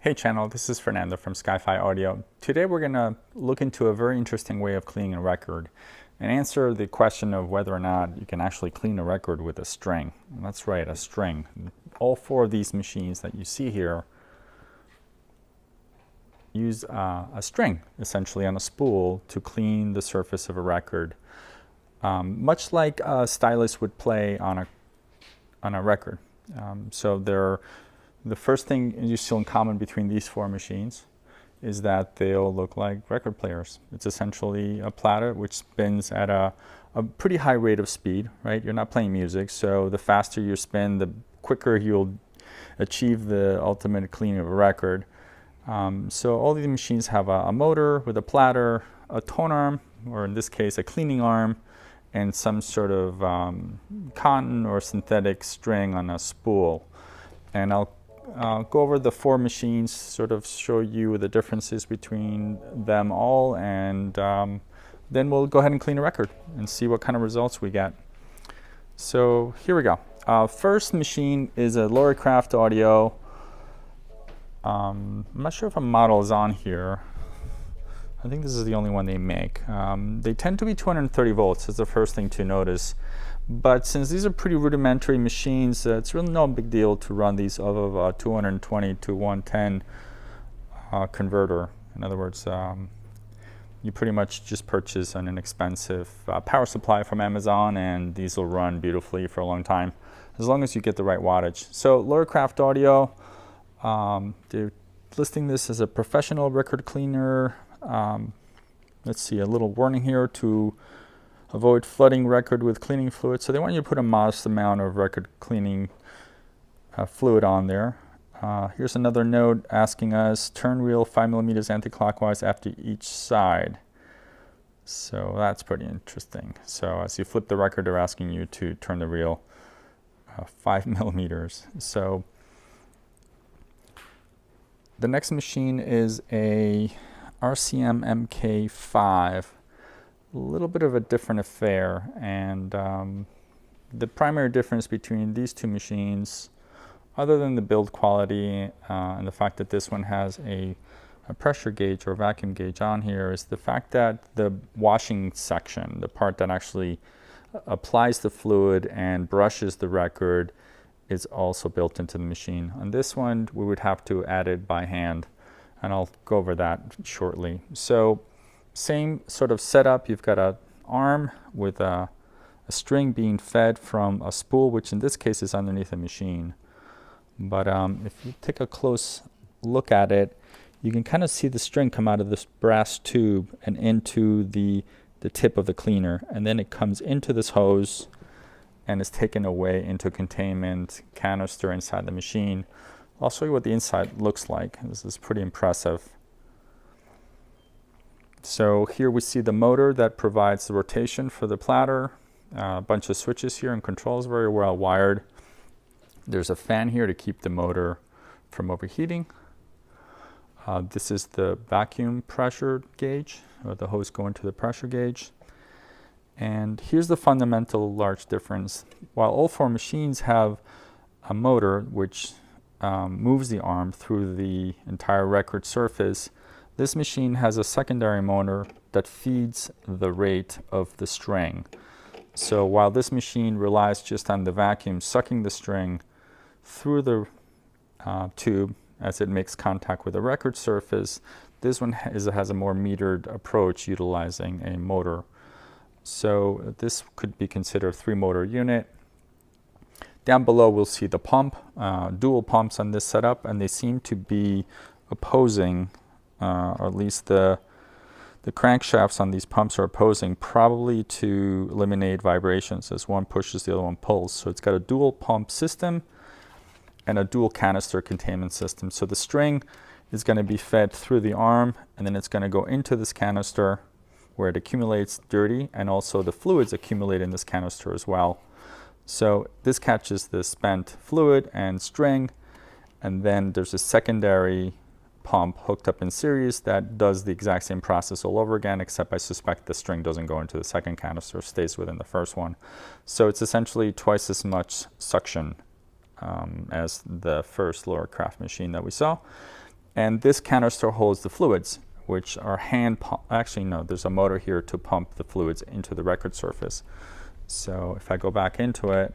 Hey channel, this is Fernando from SkyFi Audio. Today we're going to look into a very interesting way of cleaning a record and answer the question of whether or not you can actually clean a record with a string. And that's right, a string. All four of these machines that you see here use a string, essentially on a spool, to clean the surface of a record. Much like a stylus would play on a record. The first thing you see in common between these four machines is that they'll look like record players. It's essentially a platter which spins at a pretty high rate of speed, right? You're not playing music, so the faster you spin, the quicker you'll achieve the ultimate cleaning of a record. So all these machines have a motor with a platter, a tone arm, or in this case a cleaning arm, and some sort of cotton or synthetic string on a spool. And I'll go over the four machines, sort of show you the differences between them all, and then we'll go ahead and clean a record and see what kind of results we get. So here we go. First machine is a Loricraft Audio. I'm not sure if a model is on here. I think this is the only one they make. They tend to be 230 volts, is the first thing to notice. But since these are pretty rudimentary machines, it's really no big deal to run these off of a 220 to 110 converter. In other words, you pretty much just purchase an inexpensive power supply from Amazon, and these will run beautifully for a long time, as long as you get the right wattage. So Loricraft Audio, they're listing this as a professional record cleaner. Let's see, a little warning here to avoid flooding record with cleaning fluid. So they want you to put a modest amount of record cleaning fluid on there. Here's another note asking us, turn reel 5 millimeters anti-clockwise after each side. So that's pretty interesting. So as you flip the record, they're asking you to turn the reel 5 millimeters. So the next machine is a RCM MK5. A little bit of a different affair, and the primary difference between these two machines, other than the build quality and the fact that this one has a pressure gauge or vacuum gauge on here, is the fact that the washing section, the part that actually applies the fluid and brushes the record, is also built into the machine. On this one, we would have to add it by hand, and I'll go over that shortly. So same sort of setup. You've got an arm with a string being fed from a spool, which in this case is underneath the machine. But if you take a close look at it, you can kind of see the string come out of this brass tube and into the tip of the cleaner. And then it comes into this hose and is taken away into a containment canister inside the machine. I'll show you what the inside looks like. This is pretty impressive. So here we see the motor that provides the rotation for the platter. A bunch of switches here and controls, very well wired. There's a fan here to keep the motor from overheating. This is the vacuum pressure gauge, or the hose going to the pressure gauge. And here's the fundamental large difference. While all four machines have a motor which moves the arm through the entire record surface, this machine has a secondary motor that feeds the rate of the string. So while this machine relies just on the vacuum sucking the string through the tube as it makes contact with the record surface, this one has a more metered approach utilizing a motor. So this could be considered a 3-motor unit. Down below we'll see the pump, dual pumps on this setup, and they seem to be opposing, or at least the crankshafts on these pumps are opposing, probably to eliminate vibrations as one pushes, the other one pulls. So it's got a dual pump system and a dual canister containment system. So the string is going to be fed through the arm, and then it's going to go into this canister where it accumulates dirty, and also the fluids accumulate in this canister as well. So this catches the spent fluid and string, and then there's a secondary pump hooked up in series that does the exact same process all over again, except I suspect the string doesn't go into the second canister, stays within the first one. So it's essentially twice as much suction as the first Loricraft machine that we saw. And this canister holds the fluids, which are actually no, there's a motor here to pump the fluids into the record surface. So if I go back into it,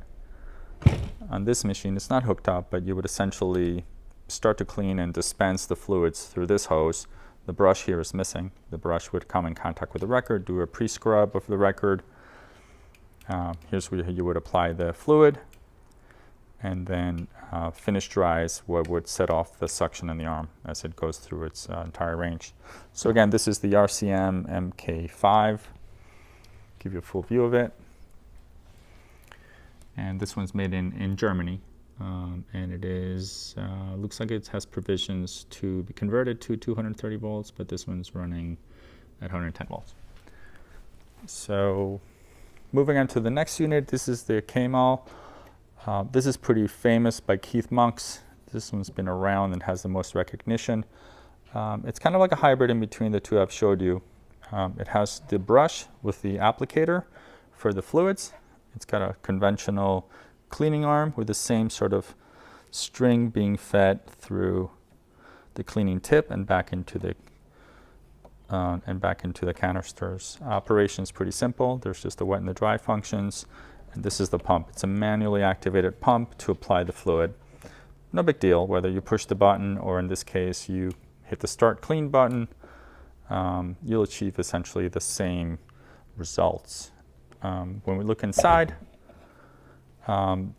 on this machine, it's not hooked up, but you would essentially start to clean and dispense the fluids through this hose. The brush here is missing. The brush would come in contact with the record, do a pre-scrub of the record. Here's where you would apply the fluid, and then finish dries what would set off the suction in the arm as it goes through its entire range. So again, this is the RCM MK5. Give you a full view of it. And this one's made in Germany. And it is, looks like it has provisions to be converted to 230 volts, but this one's running at 110 volts. So moving on to the next unit, this is the KMAL. This is pretty famous by Keith Monks. This one's been around and has the most recognition. It's kind of like a hybrid in between the two I've showed you. It has the brush with the applicator for the fluids. It's got a conventional cleaning arm with the same sort of string being fed through the cleaning tip and back into the canisters. Operation's pretty simple. There's just the wet and the dry functions, and this is the pump. It's a manually activated pump to apply the fluid. No big deal whether you push the button or in this case you hit the start clean button. You'll achieve essentially the same results. When we look inside,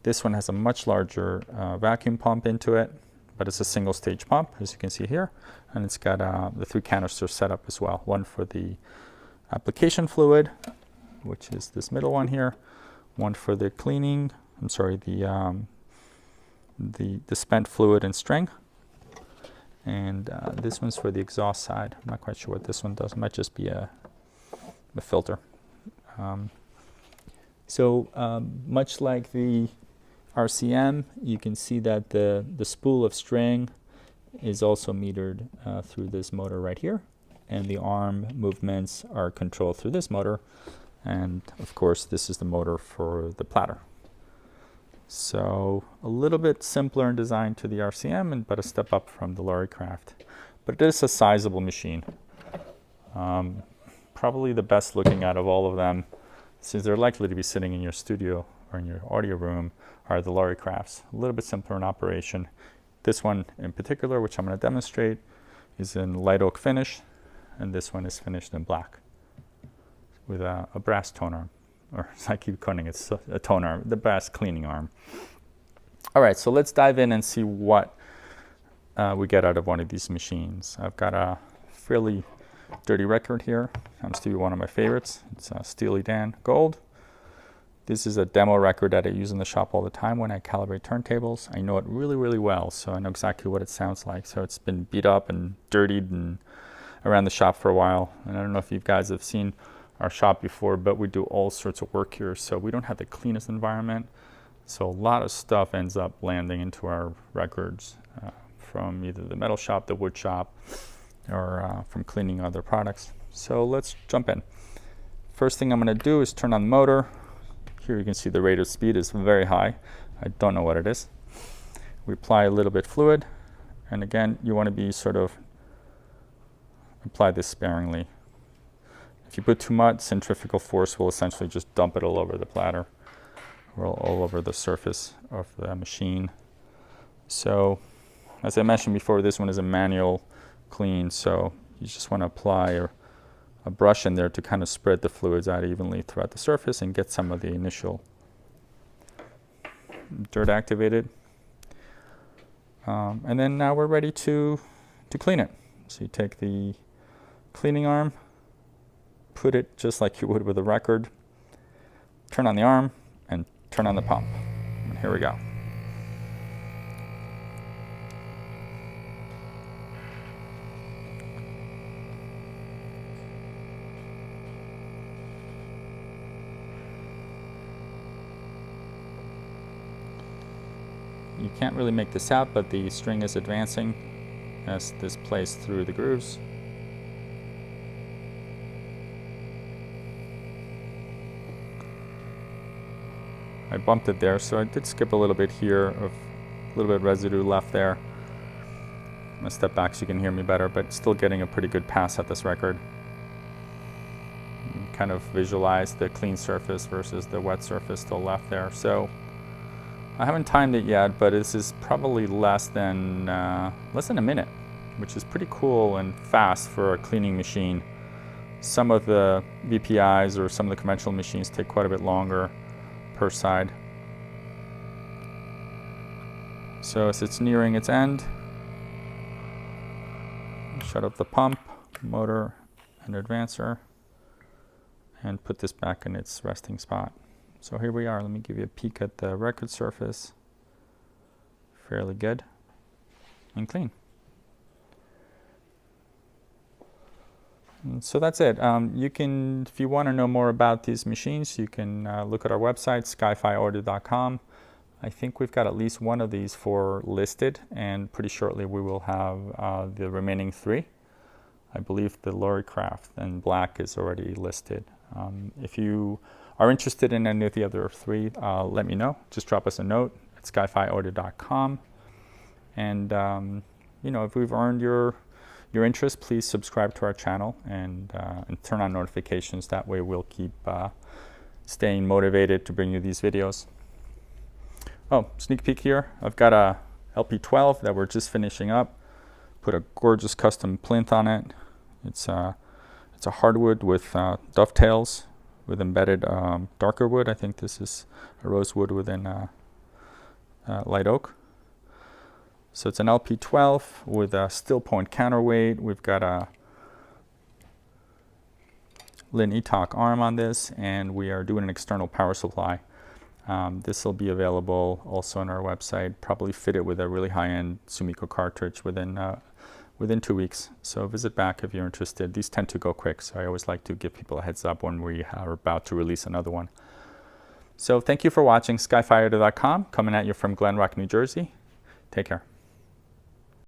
this one has a much larger vacuum pump into it, but it's a single stage pump, as you can see here, and it's got the 3 canisters set up as well. One for the application fluid, which is this middle one here, one for the cleaning, the spent fluid and string, and this one's for the exhaust side. I'm not quite sure what this one does. It might just be a filter. Much like the RCM, you can see that the spool of string is also metered through this motor right here, and the arm movements are controlled through this motor, and of course this is the motor for the platter. So a little bit simpler in design to the RCM, but a step up from the Lorrycraft. But it is a sizable machine. Probably the best looking out of all of them, since they're likely to be sitting in your studio or in your audio room, are the Lorrycrafts. A little bit simpler in operation. This one in particular, which I'm going to demonstrate, is in light oak finish, and this one is finished in black with a brass tone arm, or I keep calling it a tone arm, the brass cleaning arm. All right, so let's dive in and see what we get out of one of these machines. I've got a fairly dirty record here. Comes to be one of my favorites. It's a Steely Dan Gold. This is a demo record that I use in the shop all the time when I calibrate turntables. I know it really, really well, so I know exactly what it sounds like. So it's been beat up and dirtied and around the shop for a while. And I don't know if you guys have seen our shop before, but we do all sorts of work here, so we don't have the cleanest environment. So a lot of stuff ends up landing into our records from either the metal shop, the wood shop, or from cleaning other products. So let's jump in. First thing I'm going to do is turn on the motor. Here you can see the rate of speed is very high. I don't know what it is. We apply a little bit fluid, and again, you want to be sort of apply this sparingly. If you put too much, centrifugal force will essentially just dump it all over the platter or all over the surface of the machine. So as I mentioned before, this one is a manual clean, so you just want to apply a brush in there to kind of spread the fluids out evenly throughout the surface and get some of the initial dirt activated. And then now we're ready to clean it. So you take the cleaning arm, put it just like you would with a record, turn on the arm, and turn on the pump. And here we go. You can't really make this out, but the string is advancing as this plays through the grooves. I bumped it there, so I did skip a little bit here, of a little bit of residue left there. I'm gonna step back so you can hear me better, but still getting a pretty good pass at this record. You kind of visualize the clean surface versus the wet surface still left there. So I haven't timed it yet, but this is probably less than a minute, which is pretty cool and fast for a cleaning machine. Some of the VPIs or some of the conventional machines take quite a bit longer per side. So as it's nearing its end, shut up the pump, motor, and advancer, and put this back in its resting spot. So here we are. Let me give you a peek at the record surface. Fairly good and clean. And so that's it. You can, if you want to know more about these machines, you can look at our website, SkyFiaudio.com. I think we've got at least one of these listed, and pretty shortly we will have the remaining 3. I believe the Lorry Craft and Black is already listed. If you are interested in any of the other 3, let me know. Just drop us a note at SkyFiaudio.com. And if we've earned your interest, please subscribe to our channel and turn on notifications. That way we'll keep staying motivated to bring you these videos. Oh, sneak peek here. I've got a LP12 that we're just finishing up. Put a gorgeous custom plinth on it. It's a hardwood with dovetails with embedded darker wood. I think this is a rosewood within light oak. So it's an LP12 with a still point counterweight. We've got a Lin ETOC arm on this, and we are doing an external power supply. This will be available also on our website, probably fitted with a really high-end Sumiko cartridge within 2 weeks. So visit back if you're interested. These tend to go quick, so I always like to give people a heads up when we are about to release another one. So thank you for watching. SkyFiaudio.com, coming at you from Glen Rock, New Jersey. Take care.